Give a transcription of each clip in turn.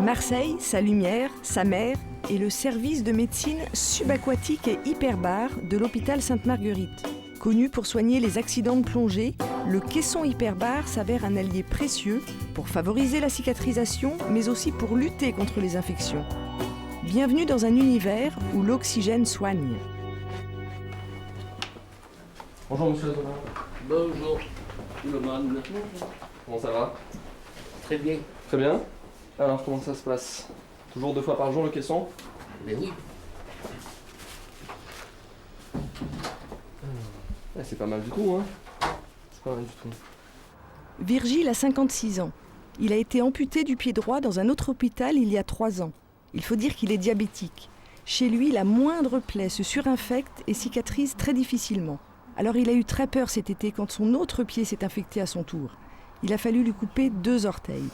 Marseille, sa lumière, sa mer et le service de médecine subaquatique et hyperbare de l'hôpital Sainte-Marguerite. Connu pour soigner les accidents de plongée, le caisson hyperbare s'avère un allié précieux pour favoriser la cicatrisation, mais aussi pour lutter contre les infections. Bienvenue dans un univers où l'oxygène soigne. Bonjour monsieur Zola. Bonjour, le man. Comment ça va? Très bien. Très bien. Alors comment ça se passe? Toujours 2 fois par jour le caisson? Mais oui. C'est pas mal du tout, hein? C'est pas mal du tout. Virgile a 56 ans. Il a été amputé du pied droit dans un autre hôpital il y a 3 ans. Il faut dire qu'il est diabétique. Chez lui, la moindre plaie se surinfecte et cicatrise très difficilement. Alors il a eu très peur cet été quand son autre pied s'est infecté à son tour. Il a fallu lui couper 2 orteils.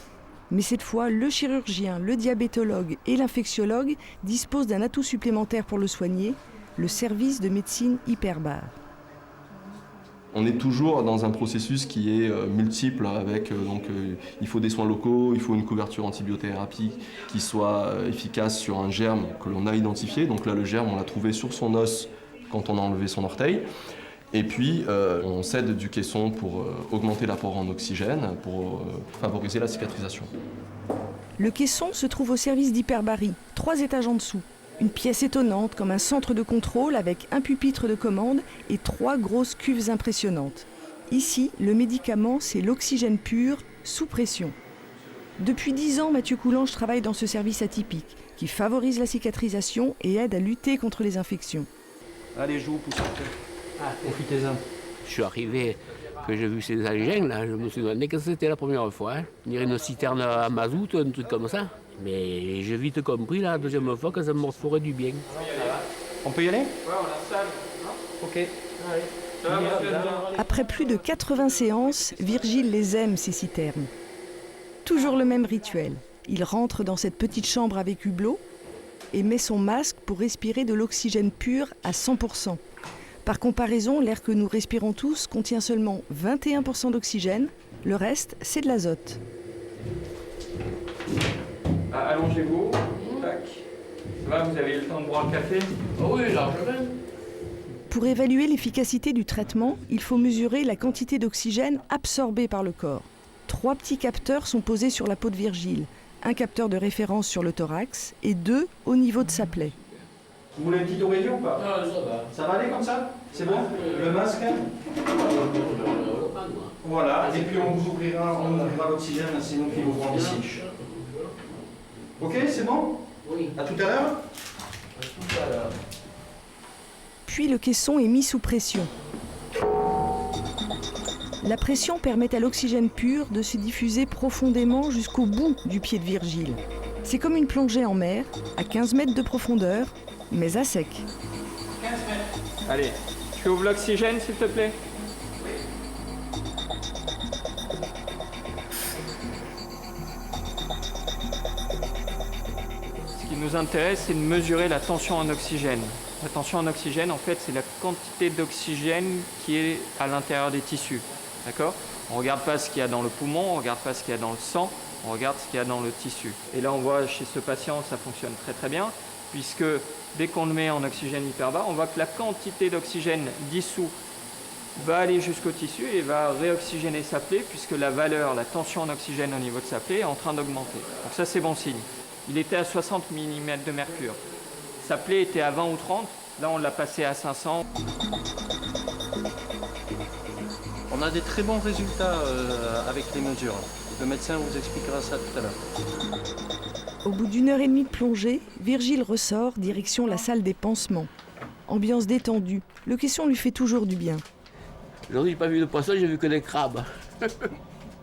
Mais cette fois, le chirurgien, le diabétologue et l'infectiologue disposent d'un atout supplémentaire pour le soigner, le service de médecine hyperbare. On est toujours dans un processus qui est multiple avec il faut des soins locaux, il faut une couverture antibiothérapie qui soit efficace sur un germe que l'on a identifié. Donc là le germe on l'a trouvé sur son os quand on a enlevé son orteil. Et puis on s'aide du caisson pour augmenter l'apport en oxygène, pour favoriser la cicatrisation. Le caisson se trouve au service d'hyperbarie, 3 étages en dessous. Une pièce étonnante comme un centre de contrôle avec un pupitre de commande et 3 grosses cuves impressionnantes. Ici, le médicament, c'est l'oxygène pur sous pression. Depuis 10 ans, Mathieu Coulange travaille dans ce service atypique qui favorise la cicatrisation et aide à lutter contre les infections. Allez, joue, pousse un peu. Profitez-en. Je suis arrivé, que j'ai vu ces engins là, je me suis demandé que c'était la première fois. On dirait une citerne à mazout, un truc comme ça. Mais j'ai vite compris la deuxième fois que ça me ferait du bien. On peut y aller? Ouais, on l'installe. Ok. Après plus de 80 séances, Virgile les aime, ces citernes. Toujours le même rituel. Il rentre dans cette petite chambre avec hublot et met son masque pour respirer de l'oxygène pur à 100%. Par comparaison, l'air que nous respirons tous contient seulement 21% d'oxygène. Le reste, c'est de l'azote. Allongez-vous. Tac. Ça va, vous avez eu le temps de boire le café? Oh oui, largement. Pour évaluer l'efficacité du traitement, il faut mesurer la quantité d'oxygène absorbée par le corps. 3 petits capteurs sont posés sur la peau de Virgile. Un capteur de référence sur le thorax et 2 au niveau de sa plaie. Vous voulez une petite oreiller ou pas? Ah, ça va. Ça va aller comme ça? C'est bon? Le masque? Voilà. Et puis on ouvrira l'oxygène, c'est nous qui vous prend ici. Ok, c'est bon? Oui. À tout à l'heure? Tout à l'heure. Puis le caisson est mis sous pression. La pression permet à l'oxygène pur de se diffuser profondément jusqu'au bout du pied de Virgile. C'est comme une plongée en mer, à 15 mètres de profondeur, mais à sec. 15 mètres. Allez, tu ouvres l'oxygène s'il te plaît? Ce qui nous intéresse, c'est de mesurer la tension en oxygène. La tension en oxygène, en fait, c'est la quantité d'oxygène qui est à l'intérieur des tissus. D'accord? On ne regarde pas ce qu'il y a dans le poumon, on ne regarde pas ce qu'il y a dans le sang, on regarde ce qu'il y a dans le tissu. Et là, on voit chez ce patient, ça fonctionne très très bien, puisque dès qu'on le met en oxygène hyperbare, on voit que la quantité d'oxygène dissous va aller jusqu'au tissu et va réoxygéner sa plaie, puisque la valeur, la tension en oxygène au niveau de sa plaie est en train d'augmenter. Donc ça, c'est bon signe. Il était à 60 mm de mercure. Sa plaie était à 20 ou 30, là on l'a passé à 500. On a des très bons résultats avec les mesures. Le médecin vous expliquera ça tout à l'heure. Au bout d'1 heure et demie de plongée, Virgile ressort direction la salle des pansements. Ambiance détendue, le caisson lui fait toujours du bien. Aujourd'hui, j'ai pas vu de poisson, j'ai vu que des crabes.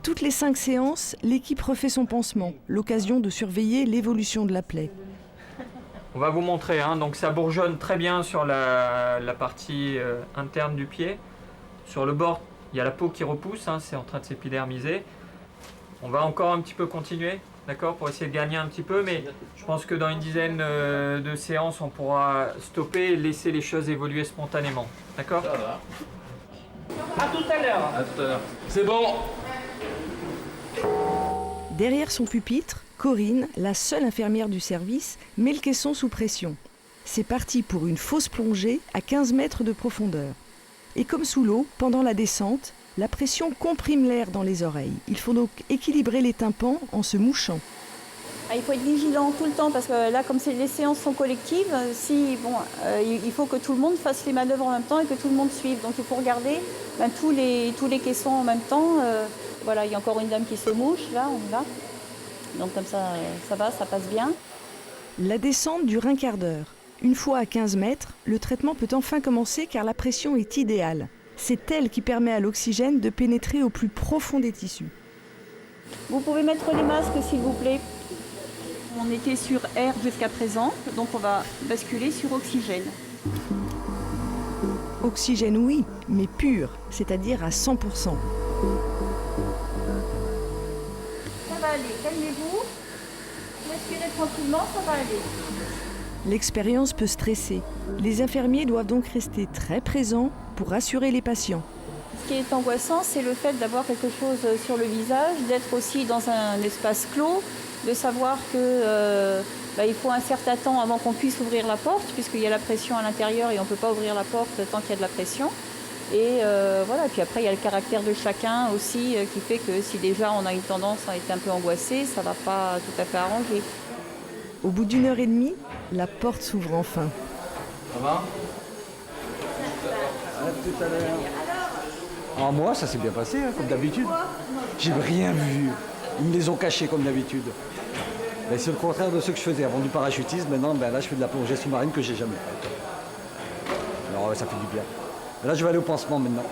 Toutes les 5 séances, l'équipe refait son pansement, l'occasion de surveiller l'évolution de la plaie. On va vous montrer, hein. Donc ça bourgeonne très bien sur la partie interne du pied. Sur le bord, il y a la peau qui repousse, hein, c'est en train de s'épidermiser. On va encore un petit peu continuer, d'accord, pour essayer de gagner un petit peu, mais je pense que dans une dizaine de séances, on pourra stopper et laisser les choses évoluer spontanément, d'accord? Ça va. À tout à l'heure. À tout à l'heure. C'est bon! Derrière son pupitre, Corinne, la seule infirmière du service, met le caisson sous pression. C'est parti pour une fausse plongée à 15 mètres de profondeur. Et comme sous l'eau, pendant la descente, la pression comprime l'air dans les oreilles. Il faut donc équilibrer les tympans en se mouchant. Il faut être vigilant tout le temps parce que là, comme les séances sont collectives, il faut que tout le monde fasse les manœuvres en même temps et que tout le monde suive. Donc il faut regarder tous les caissons en même temps. Voilà, il y a encore une dame qui se mouche, là, on y va. Donc comme ça, ça va, ça passe bien. La descente dure un quart d'heure. Une fois à 15 mètres, le traitement peut enfin commencer car la pression est idéale. C'est elle qui permet à l'oxygène de pénétrer au plus profond des tissus. Vous pouvez mettre les masques, s'il vous plaît. On était sur air jusqu'à présent, donc on va basculer sur oxygène. Oxygène oui, mais pur, c'est-à-dire à 100%. Ça va aller, calmez-vous. Respirez tranquillement, ça va aller. L'expérience peut stresser. Les infirmiers doivent donc rester très présents pour rassurer les patients. Ce qui est angoissant, c'est le fait d'avoir quelque chose sur le visage, d'être aussi dans un espace clos, de savoir qu'il faut un certain temps avant qu'on puisse ouvrir la porte, puisqu'il y a la pression à l'intérieur et on ne peut pas ouvrir la porte tant qu'il y a de la pression. Et voilà. Puis après, il y a le caractère de chacun aussi qui fait que si déjà on a une tendance à être un peu angoissé, ça ne va pas tout à fait arranger. Au bout d'une heure et demie, la porte s'ouvre enfin. Ça va? Tout à l'heure. Alors moi, ça s'est bien passé, hein, comme d'habitude. J'ai rien vu. Ils me les ont cachés comme d'habitude. Mais c'est le contraire de ce que je faisais avant du parachutisme. Maintenant, là, je fais de la plongée sous-marine que j'ai jamais faite. Alors ça fait du bien. Là, je vais aller au pansement maintenant.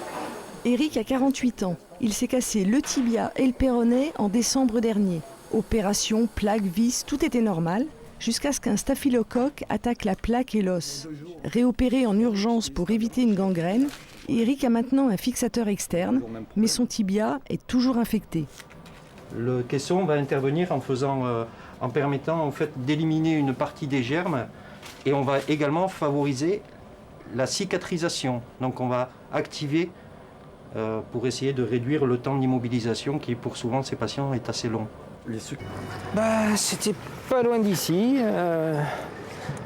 Eric a 48 ans. Il s'est cassé le tibia et le péroné en décembre dernier. Opération, plaque, vis, tout était normal, jusqu'à ce qu'un staphylocoque attaque la plaque et l'os. Réopéré en urgence pour éviter une gangrène, Eric a maintenant un fixateur externe, mais son tibia est toujours infecté. Le caisson va intervenir en permettant en fait d'éliminer une partie des germes et on va également favoriser la cicatrisation. Donc on va activer pour essayer de réduire le temps d'immobilisation qui pour souvent ces patients est assez long. C'était pas loin d'ici,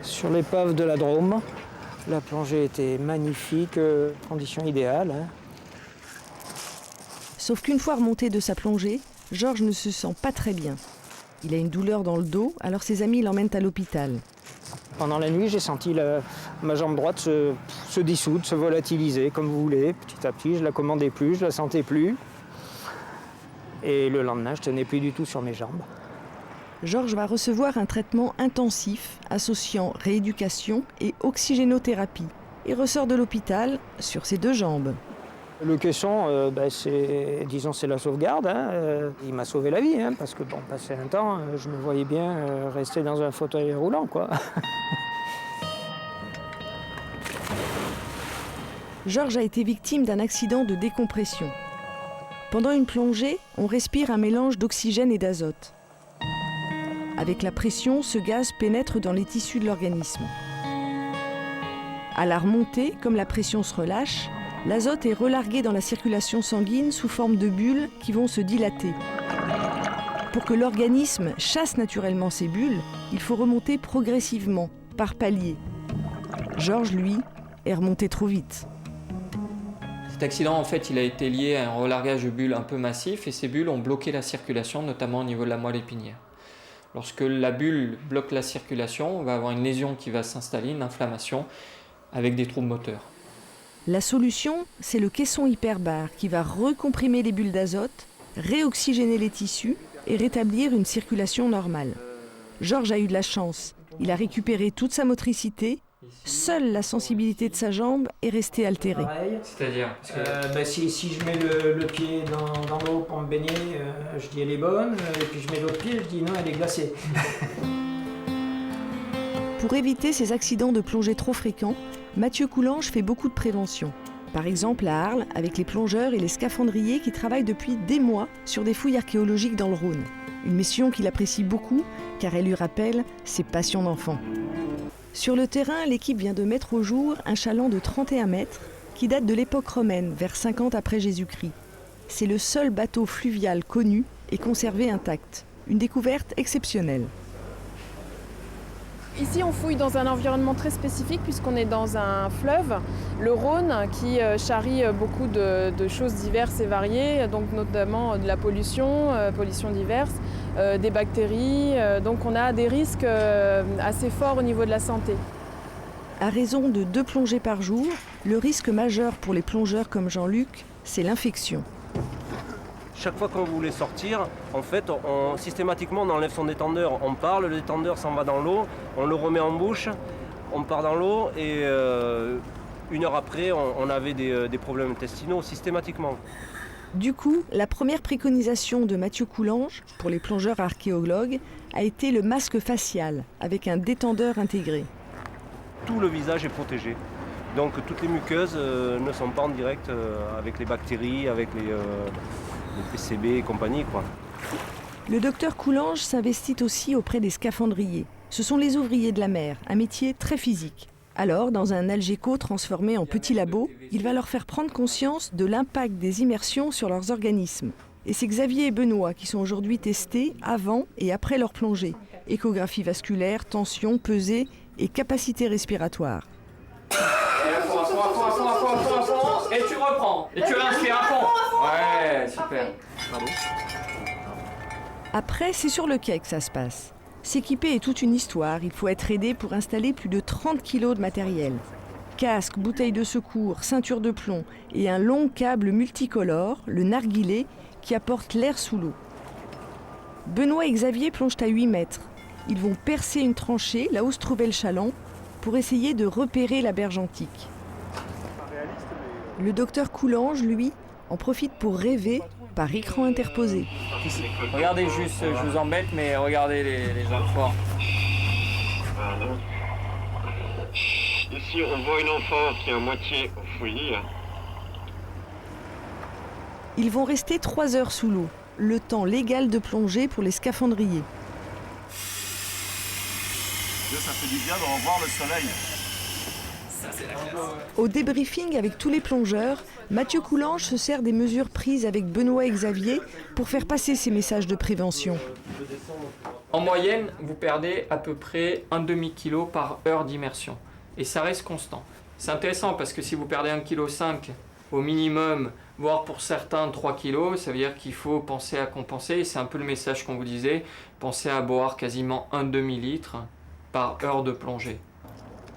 sur l'épave de la Drôme. La plongée était magnifique, conditions idéales. Hein. Sauf qu'une fois remonté de sa plongée, Georges ne se sent pas très bien. Il a une douleur dans le dos, alors ses amis l'emmènent à l'hôpital. Pendant la nuit, j'ai senti ma jambe droite se dissoudre, se volatiliser, comme vous voulez. Petit à petit, je la commandais plus, je la sentais plus. Et le lendemain, je tenais plus du tout sur mes jambes. Georges va recevoir un traitement intensif associant rééducation et oxygénothérapie et ressort de l'hôpital sur ses deux jambes. Le caisson, c'est la sauvegarde. Hein. Il m'a sauvé la vie, hein, parce que passé un temps, je me voyais bien rester dans un fauteuil roulant, quoi. Georges a été victime d'un accident de décompression. Pendant une plongée, on respire un mélange d'oxygène et d'azote. Avec la pression, ce gaz pénètre dans les tissus de l'organisme. À la remontée, comme la pression se relâche, l'azote est relargué dans la circulation sanguine sous forme de bulles qui vont se dilater. Pour que l'organisme chasse naturellement ces bulles, il faut remonter progressivement, par paliers. Georges, lui, est remonté trop vite. Cet accident, en fait, il a été lié à un relargage de bulles un peu massif et ces bulles ont bloqué la circulation, notamment au niveau de la moelle épinière. Lorsque la bulle bloque la circulation, on va avoir une lésion qui va s'installer, une inflammation, avec des troubles moteurs. La solution, c'est le caisson hyperbare qui va recomprimer les bulles d'azote, réoxygéner les tissus et rétablir une circulation normale. Georges a eu de la chance. Il a récupéré toute sa motricité. Seule la sensibilité de sa jambe est restée altérée. C'est-à-dire Si je mets le pied dans l'eau pour me baigner, je dis elle est bonne, et puis je mets l'autre pied, je dis non, elle est glacée. Pour éviter ces accidents de plongée trop fréquents, Mathieu Coulange fait beaucoup de prévention. Par exemple à Arles, avec les plongeurs et les scaphandriers qui travaillent depuis des mois sur des fouilles archéologiques dans le Rhône. Une mission qu'il apprécie beaucoup, car elle lui rappelle ses passions d'enfant. Sur le terrain, l'équipe vient de mettre au jour un chaland de 31 mètres qui date de l'époque romaine, vers 50 après Jésus-Christ. C'est le seul bateau fluvial connu et conservé intact. Une découverte exceptionnelle. Ici, on fouille dans un environnement très spécifique puisqu'on est dans un fleuve, le Rhône, qui charrie beaucoup de choses diverses et variées, donc notamment de la pollution diverse, des bactéries. Donc on a des risques assez forts au niveau de la santé. À raison de 2 plongées par jour, le risque majeur pour les plongeurs comme Jean-Luc, c'est l'infection. Chaque fois qu'on voulait sortir, en fait, systématiquement, on enlève son détendeur. On parle, le détendeur s'en va dans l'eau, on le remet en bouche, on part dans l'eau et 1 heure après, on avait des problèmes intestinaux systématiquement. Du coup, la première préconisation de Mathieu Coulange, pour les plongeurs archéologues, a été le masque facial, avec un détendeur intégré. Tout le visage est protégé. Donc toutes les muqueuses ne sont pas en direct avec les bactéries, avec les PCB et compagnie, quoi. Le docteur Coulange s'investit aussi auprès des scaphandriers. Ce sont les ouvriers de la mer, un métier très physique. Alors, dans un Algeco transformé en petit labo, il va leur faire prendre conscience de l'impact des immersions sur leurs organismes. Et c'est Xavier et Benoît qui sont aujourd'hui testés avant et après leur plongée. Échographie vasculaire, tension, pesée et capacité respiratoire. Et tu reprends. Et tu inspires à fond. Ouais, super. Bravo. Après, c'est sur le quai que ça se passe. S'équiper est toute une histoire. Il faut être aidé pour installer plus de 30 kilos de matériel. Casque, bouteille de secours, ceinture de plomb et un long câble multicolore, le narguilé, qui apporte l'air sous l'eau. Benoît et Xavier plongent à 8 mètres. Ils vont percer une tranchée, là où se trouvait le chaland, pour essayer de repérer la berge antique. Le docteur Coulange, lui, en profite pour rêver par écran interposé. Regardez juste, je vous embête, mais regardez les enfants. Voilà. Ici, on voit une enfant qui est à moitié enfouie. Ils vont rester 3 heures sous l'eau, le temps légal de plonger pour les scaphandriers. Ça fait du bien de revoir le soleil. Au débriefing avec tous les plongeurs, Mathieu Coulange se sert des mesures prises avec Benoît et Xavier pour faire passer ces messages de prévention. En moyenne, vous perdez à peu près 1 demi-kilo par heure d'immersion. Et ça reste constant. C'est intéressant parce que si vous perdez 1,5 kg au minimum, voire pour certains 3 kg, ça veut dire qu'il faut penser à compenser. Et c'est un peu le message qu'on vous disait. Pensez à boire quasiment 1 demi-litre par heure de plongée.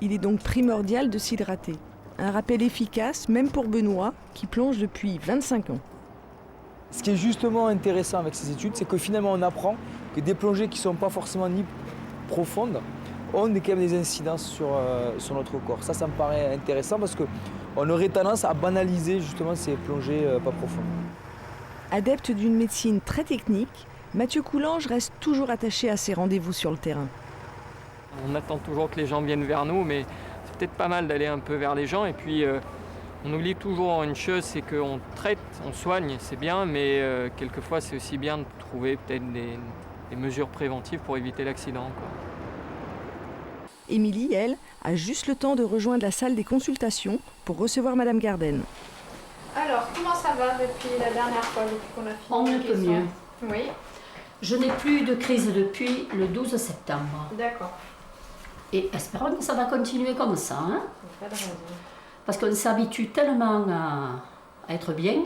Il est donc primordial de s'hydrater. Un rappel efficace, même pour Benoît, qui plonge depuis 25 ans. Ce qui est justement intéressant avec ces études, c'est que finalement on apprend que des plongées qui ne sont pas forcément ni profondes ont quand même des incidences sur notre corps. Ça me paraît intéressant parce qu'on aurait tendance à banaliser justement ces plongées pas profondes. Adepte d'une médecine très technique, Mathieu Coulange reste toujours attaché à ses rendez-vous sur le terrain. On attend toujours que les gens viennent vers nous, mais c'est peut-être pas mal d'aller un peu vers les gens. Et puis, on oublie toujours une chose, c'est qu'on traite, on soigne, c'est bien, mais quelquefois, c'est aussi bien de trouver peut-être des mesures préventives pour éviter l'accident, quoi. Émilie, elle, a juste le temps de rejoindre la salle des consultations pour recevoir Madame Garden. Alors, comment ça va depuis la dernière fois qu'on a fini? On ne peut mieux. Oui. Je n'ai plus de crise depuis le 12 septembre. D'accord. Et espérons que ça va continuer comme ça. Hein? Pas de raison. Parce qu'on s'habitue tellement à être bien.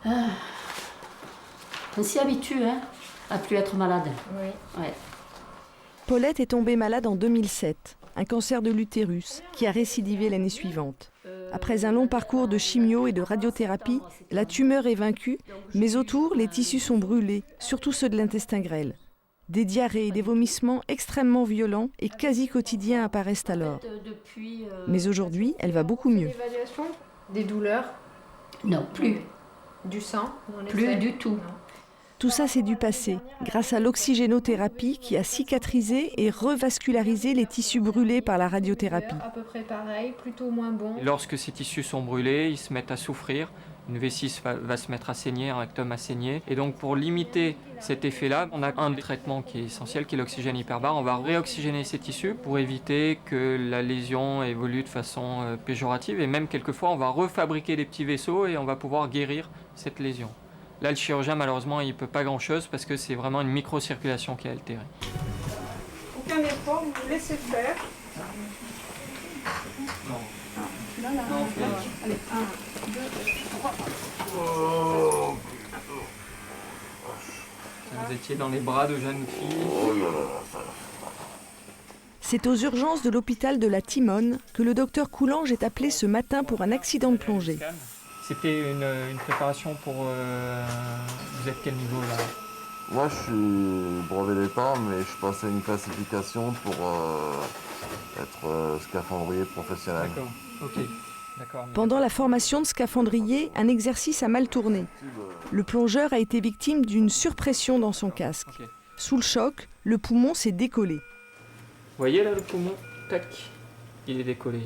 On s'y habitue, hein, à plus être malade. Oui. Ouais. Paulette est tombée malade en 2007, un cancer de l'utérus qui a récidivé l'année suivante. Après un long parcours de chimio et de radiothérapie, la tumeur est vaincue, mais autour, les tissus sont brûlés, surtout ceux de l'intestin grêle. Des diarrhées et des vomissements extrêmement violents et quasi quotidiens apparaissent alors. Mais aujourd'hui, elle va beaucoup mieux. L'évaluation des douleurs? Non, plus. Du sang? Plus du tout. Non. Tout ça, c'est du passé, grâce à l'oxygénothérapie qui a cicatrisé et revascularisé les tissus brûlés par la radiothérapie. À peu près pareil, plutôt moins bon. Et lorsque ces tissus sont brûlés, ils se mettent à souffrir. Une vessie va se mettre à saigner, un rectum à saigner. Et donc pour limiter cet effet-là, on a un traitement qui est essentiel, qui est l'oxygène hyperbare. On va réoxygéner ces tissus pour éviter que la lésion évolue de façon péjorative. Et même quelquefois, on va refabriquer des petits vaisseaux et on va pouvoir guérir cette lésion. Là, le chirurgien, malheureusement, il ne peut pas grand-chose parce que c'est vraiment une microcirculation qui est altérée. Aucun effort, vous vous laissez faire. Non. Allez, 1, 2, 3. Vous étiez dans les bras de jeunes filles. C'est aux urgences de l'hôpital de la Timone que le docteur Coulanges est appelé ce matin pour un accident de plongée. C'était une préparation pour... vous êtes quel niveau là? Moi, je suis brevet d'État, mais je passe à une classification pour être scaphandrier professionnel. D'accord, ok. D'accord. Pendant la formation de scaphandrier, un exercice a mal tourné. Le plongeur a été victime d'une surpression dans son casque. Okay. Sous le choc, le poumon s'est décollé. Vous voyez là le poumon? Tac, il est décollé.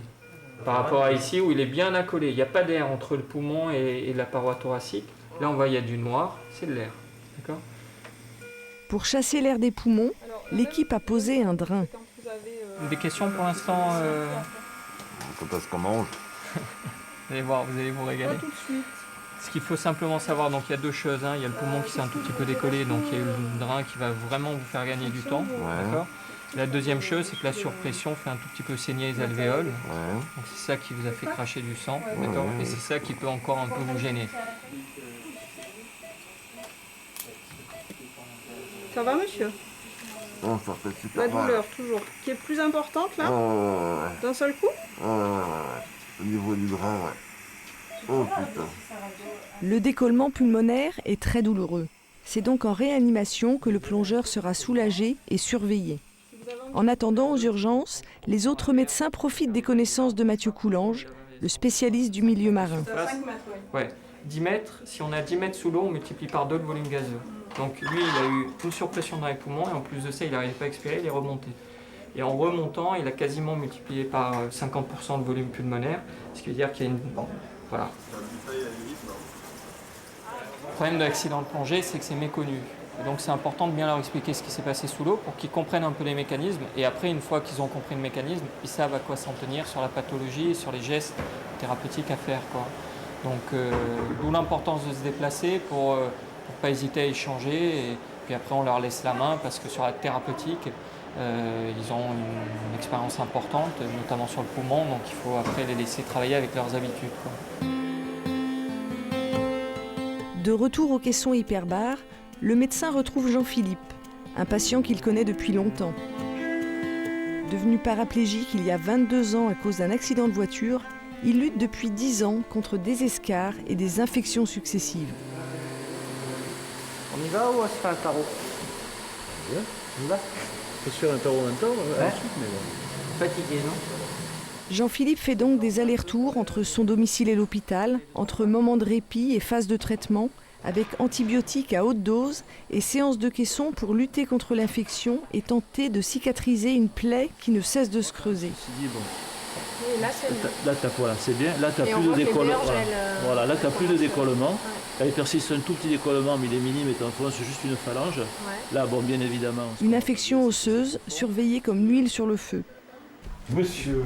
Par rapport à ici où il est bien accolé. Il n'y a pas d'air entre le poumon et la paroi thoracique. Là on voit il y a du noir, c'est de l'air. D'accord? Pour chasser l'air des poumons, l'équipe a posé un drain. Des questions pour l'instant Quand est-ce qu'on mange? Vous allez voir, vous allez vous régaler. Pas tout de suite. Ce qu'il faut simplement savoir, donc il y a deux choses. Hein. Il y a le poumon qui s'est un tout petit peu décollé, donc il y a le drain qui va vraiment vous faire gagner du temps. D'accord. La deuxième chose, c'est que la surpression fait un tout petit peu saigner les alvéoles. Donc c'est ça qui vous a fait cracher du sang. D'accord. Et c'est ça qui peut encore un peu vous gêner. Ça va, monsieur? Oh, ça fait super La mal. douleur, toujours. Qui est plus importante, là? D'un seul coup? Au niveau du drain, ouais. Oh putain. Le décollement pulmonaire est très douloureux. C'est donc en réanimation que le plongeur sera soulagé et surveillé. En attendant aux urgences, les autres médecins profitent des connaissances de Mathieu Coulanges, le spécialiste du milieu marin. Ouais. 10 mètres, si on a 10 mètres sous l'eau, on multiplie par 2 le volume gazeux. Donc lui, il a eu une surpression dans les poumons et en plus de ça, il n'arrivait pas à expirer, il est remonté. Et en remontant, il a quasiment multiplié par 50% le volume pulmonaire, ce qui veut dire qu'il y a une... Voilà. Le problème de l'accident de plongée, c'est que c'est méconnu. Et donc c'est important de bien leur expliquer ce qui s'est passé sous l'eau pour qu'ils comprennent un peu les mécanismes. Et après, une fois qu'ils ont compris le mécanisme, ils savent à quoi s'en tenir sur la pathologie et sur les gestes thérapeutiques à faire, quoi. Donc d'où l'importance de se déplacer pour pas hésiter à échanger. Et puis après, on leur laisse la main parce que sur la thérapeutique, ils ont une expérience importante, notamment sur le poumon. Donc il faut après les laisser travailler avec leurs habitudes, quoi. De retour au caisson hyperbare, le médecin retrouve Jean-Philippe, un patient qu'il connaît depuis longtemps. Devenu paraplégique il y a 22 ans à cause d'un accident de voiture, il lutte depuis 10 ans contre des escarres et des infections successives. On y va ou on se fait un tarot? On y va. On peut se faire un tarot maintenant, ensuite, mais bon. Fatigué, non? Jean-Philippe fait donc des allers-retours entre son domicile et l'hôpital, entre moments de répit et phases de traitement, avec antibiotiques à haute dose et séances de caisson pour lutter contre l'infection et tenter de cicatriser une plaie qui ne cesse de se creuser. Et là, c'est mieux. Là, voilà, c'est bien. Là, tu n'as plus de décollement. Voilà, là, tu n'as plus de décollement. Là, il persiste un tout petit décollement, mais il est minime et tu enfonces juste une phalange. Ouais. Là, bon, bien évidemment. Une infection osseuse, surveillée comme l'huile sur le feu. Monsieur.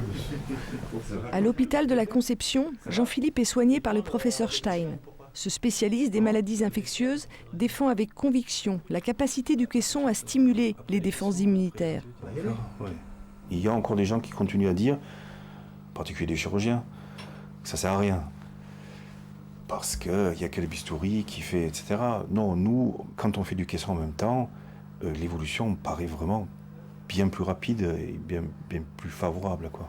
À l'hôpital de la Conception, Jean-Philippe est soigné par le professeur Stein. Ce spécialiste des maladies infectieuses défend avec conviction la capacité du caisson à stimuler les défenses immunitaires. Il y a encore des gens qui continuent à dire, en particulier des chirurgiens, que ça ne sert à rien. Parce qu'il y a que le bistouri qui fait, etc. Non, nous, quand on fait du caisson en même temps, l'évolution paraît vraiment bien plus rapide et bien plus favorable, quoi.